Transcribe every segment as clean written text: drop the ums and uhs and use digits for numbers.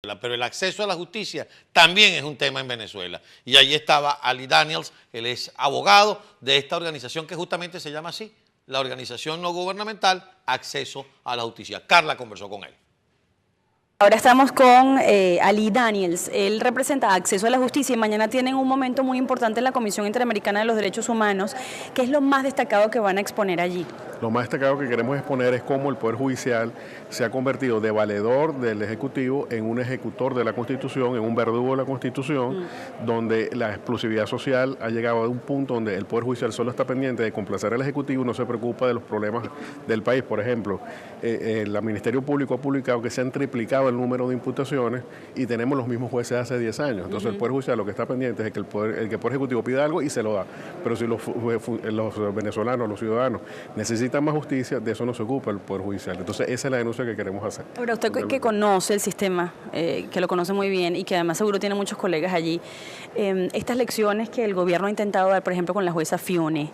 Pero el acceso a la justicia también es un tema en Venezuela. Y allí estaba Ali Daniels, él es abogado de esta organización que justamente se llama así, la Organización No Gubernamental Acceso a la Justicia. Carla conversó con él. Ahora estamos con Ali Daniels, él representa Acceso a la Justicia y mañana tienen un momento muy importante en la Comisión Interamericana de los Derechos Humanos. ¿Qué es lo más destacado que van a exponer allí? Lo más destacado que queremos exponer es cómo el Poder Judicial se ha convertido de valedor del Ejecutivo en un ejecutor de la Constitución, en un verdugo de la Constitución, donde la exclusividad social ha llegado a un punto donde el Poder Judicial solo está pendiente de complacer al Ejecutivo y no se preocupa de los problemas del país. Por ejemplo, el Ministerio Público ha publicado que se han triplicado el número de imputaciones y tenemos los mismos jueces hace 10 años. Entonces el Poder Judicial lo que está pendiente es que el Poder Ejecutivo pida algo y se lo da. Pero si los venezolanos, los ciudadanos necesitan más justicia, de eso no se ocupa el Poder Judicial. Entonces esa es la denuncia que queremos hacer. Pero usted que conoce el sistema, que lo conoce muy bien y que además seguro tiene muchos colegas allí, estas lecciones que el gobierno ha intentado dar, por ejemplo, con la jueza Fiune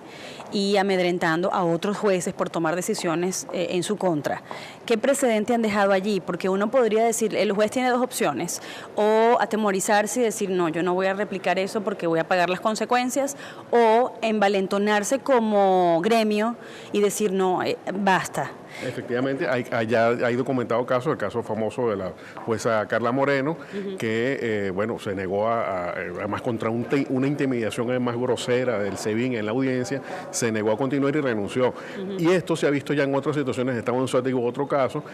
y amedrentando a otros jueces por tomar decisiones en su contra, ¿qué precedente han dejado allí? Porque uno podría decir, el juez tiene dos opciones, o atemorizarse y decir, no, yo no voy a replicar eso porque voy a pagar las consecuencias, o envalentonarse como gremio y decir, no, basta. Efectivamente, hay documentado casos, el caso famoso de la jueza Carla Moreno, que bueno, se negó además contra una intimidación además grosera del SEBIN en la audiencia, se negó a continuar y renunció. Y esto se ha visto ya en otras situaciones, estamos en otro caso,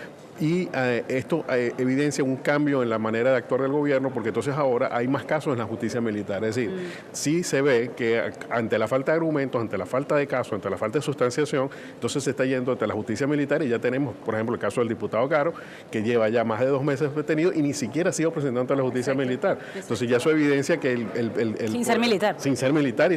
y esto evidencia un cambio en la manera de actuar del gobierno, porque entonces ahora hay más casos en la justicia militar. Es decir, sí se ve que ante la falta de argumentos, ante la falta de casos, ante la falta de sustanciación, entonces se está yendo ante la justicia militar y ya tenemos, por ejemplo, el caso del diputado Caro, que lleva ya más de 2 meses detenido y ni siquiera ha sido presentado ante la justicia militar. Entonces ya eso evidencia que sin ser militar. Sin ser militar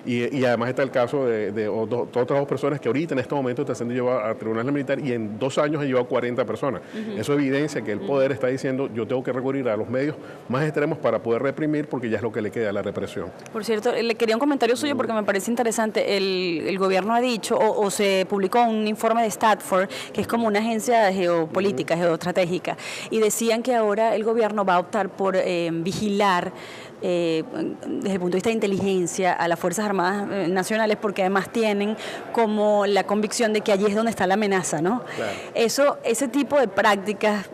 y además está el caso de otras 2 personas que ahorita en este momento están siendo llevadas a tribunales militares y en 2 años han llevado 40 personas. Eso evidencia que el poder está diciendo, yo tengo que recurrir a los medios más extremos para poder reprimir porque ya es lo que le queda a la represión. Por cierto, le quería un comentario suyo porque me parece interesante. El gobierno ha dicho, o se publicó un informe de Statford, que es como una agencia geopolítica, geoestratégica, y decían que ahora el gobierno va a optar por vigilar desde el punto de vista de inteligencia a las Fuerzas Armadas Nacionales, porque además tienen como la convicción de que allí es donde está la amenaza, ¿no? Claro. Ese tipo de prácticas,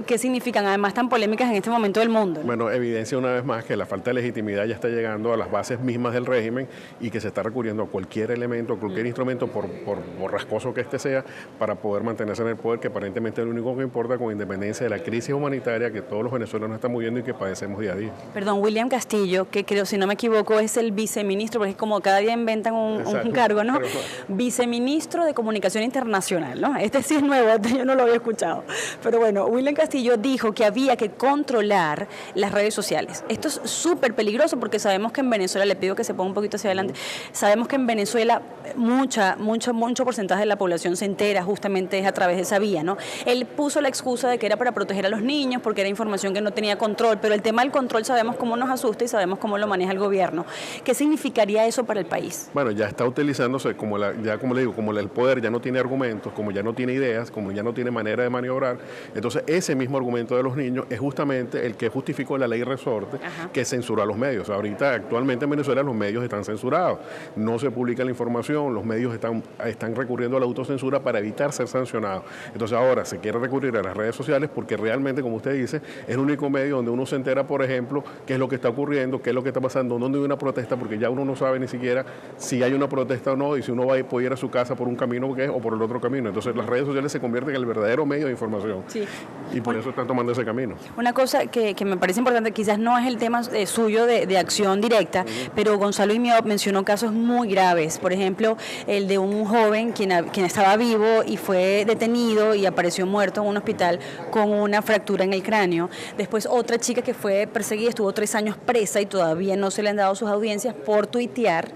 ¿qué significan? Además tan polémicas en este momento del mundo, ¿no? Bueno, evidencia una vez más que la falta de legitimidad ya está llegando a las bases mismas del régimen y que se está recurriendo a cualquier elemento, a cualquier instrumento, por rascoso que este sea, para poder mantenerse en el poder, que aparentemente es lo único que importa, con independencia de la crisis humanitaria que todos los venezolanos están viviendo y que padecemos día a día. Perdón, William Castillo, que creo, si no me equivoco, es el viceministro, porque es como cada día inventan un cargo, ¿no? Viceministro de Comunicación Internacional, ¿no? Este sí es nuevo, yo no lo había escuchado. Pero bueno, William Castillo dijo que había que controlar las redes sociales. Esto es súper peligroso porque sabemos que en Venezuela, le pido que se ponga un poquito hacia adelante, sabemos que en Venezuela mucho porcentaje de la población se entera justamente es a través de esa vía, ¿no? Él puso la excusa de que era para proteger a los niños porque era información que no tenía control, pero el tema del control sabemos cómo nos asusta y sabemos cómo lo maneja el gobierno. ¿Qué significaría eso para el país? Bueno, ya está utilizándose, como le digo, como el poder ya no tiene argumentos, como ya no tiene ideas, como ya no tiene manera de maniobrar, entonces ese mismo argumento de los niños es justamente el que justificó la ley Resorte, que censuró a los medios. Ahorita, actualmente en Venezuela, los medios están censurados, no se publica la información, los medios están recurriendo a la autocensura para evitar ser sancionados. Entonces ahora se quiere recurrir a las redes sociales porque realmente, como usted dice, es el único medio donde uno se entera, por ejemplo, qué es lo que está ocurriendo, qué es lo que está pasando, dónde hay una protesta, porque ya uno no sabe ni siquiera si hay una protesta o no, y si uno puede ir a su casa por un camino que es o por el otro camino. Entonces las redes sociales se convierten en el verdadero medio de información. Sí. Y por eso están tomando ese camino. Una cosa que me parece importante, quizás no es el tema suyo de acción directa, pero Gonzalo Imiot mencionó casos muy graves. Por ejemplo, el de un joven quien estaba vivo y fue detenido y apareció muerto en un hospital con una fractura en el cráneo. Después otra chica que fue perseguida, estuvo 3 años presa y todavía no se le han dado sus audiencias por tuitear.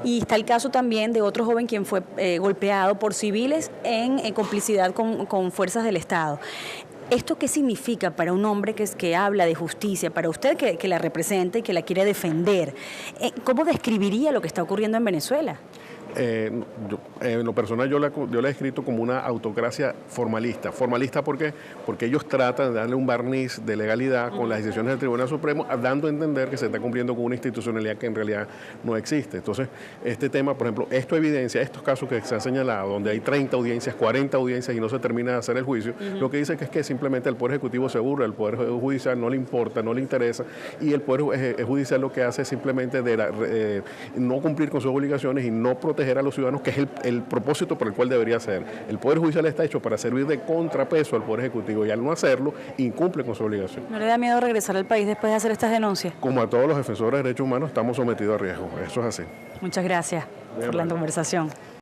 Y está el caso también de otro joven quien fue golpeado por civiles en complicidad con fuerzas del Estado. ¿Esto qué significa para un hombre que habla de justicia, para usted que la representa y que la quiere defender? ¿Cómo describiría lo que está ocurriendo en Venezuela? En lo personal yo la he escrito como una autocracia formalista. ¿Formalista por qué? Porque ellos tratan de darle un barniz de legalidad con las decisiones del Tribunal Supremo, dando a entender que se está cumpliendo con una institucionalidad que en realidad no existe. Entonces, este tema, por ejemplo, esto evidencia, estos casos que se han señalado, donde hay 30 audiencias, 40 audiencias y no se termina de hacer el juicio, lo que dice que es que simplemente el Poder Ejecutivo se burla, el Poder Judicial no le importa, no le interesa, y el Poder Judicial lo que hace es simplemente no cumplir con sus obligaciones y no proteger a los ciudadanos, que es el propósito por el cual debería ser. El Poder Judicial está hecho para servir de contrapeso al Poder Ejecutivo y al no hacerlo, incumple con su obligación. ¿No le da miedo regresar al país después de hacer estas denuncias? Como a todos los defensores de derechos humanos, estamos sometidos a riesgo. Eso es así. Muchas gracias por la conversación.